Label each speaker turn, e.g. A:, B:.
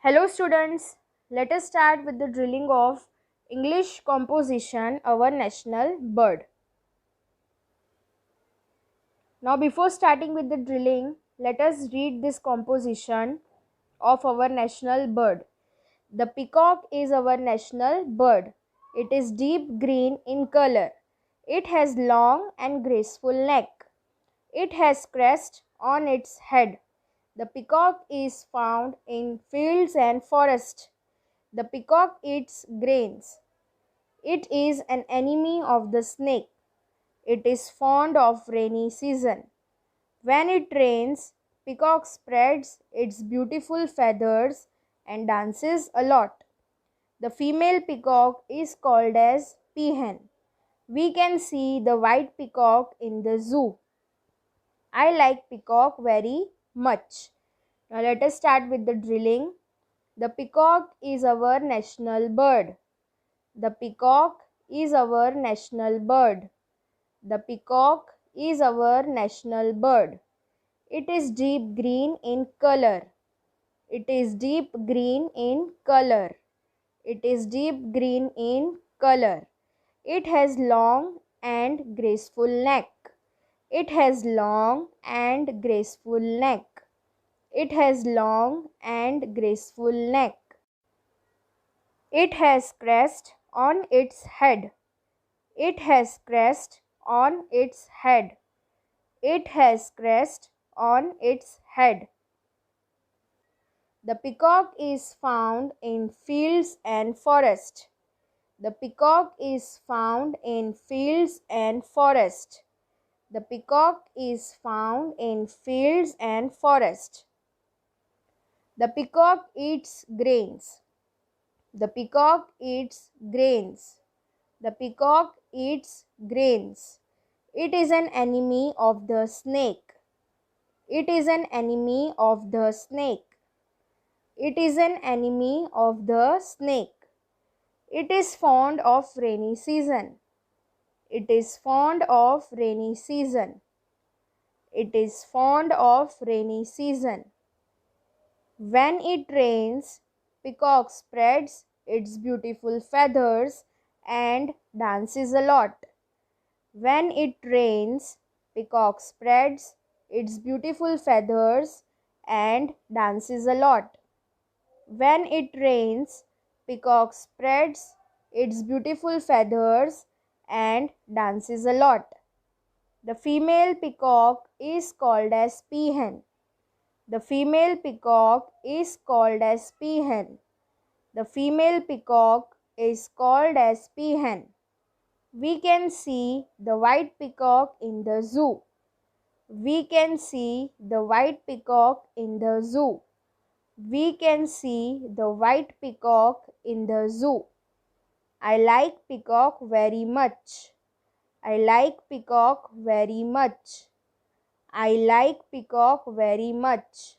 A: Hello students, let us start with the drilling of English composition, our national bird. Now before starting with the drilling, let us read this composition of our national bird. The peacock is our national bird. It is deep green in color. It has long and graceful neck. It has crest on its head. The peacock is found in fields and forests. The peacock eats grains. It is an enemy of the snake. It is fond of rainy season. When it rains, peacock spreads its beautiful feathers and dances a lot. The female peacock is called as peahen. We can see the white peacock in the zoo. I like peacock very much. Now let us start with the drilling. The peacock is our national bird. The peacock is our national bird. The peacock is our national bird. It is deep green in color. It is deep green in color. It is deep green in color. It has long and graceful neck. It has long and graceful neck. It has long and graceful neck. It has crest on its head. It has crest on its head. It has crest on its head. The peacock is found in fields and forest. The peacock is found in fields and forest. The peacock is found in fields and forest. The peacock eats grains. The peacock eats grains. The peacock eats grains. It is an enemy of the snake. It is an enemy of the snake. It is an enemy of the snake. It is fond of rainy season. It is fond of rainy season. It is fond of rainy season. When it rains, peacock spreads its beautiful feathers and dances a lot. When it rains, peacock spreads its beautiful feathers and dances a lot. When it rains, peacock spreads its beautiful feathers and dances a lot. The female peacock is called as peahen. The female peacock is called as peahen. The female peacock is called as peahen. We can see the white peacock in the zoo. We can see the white peacock in the zoo. We can see the white peacock in the zoo. I like peacock very much. I like peacock very much. I like peacock very much.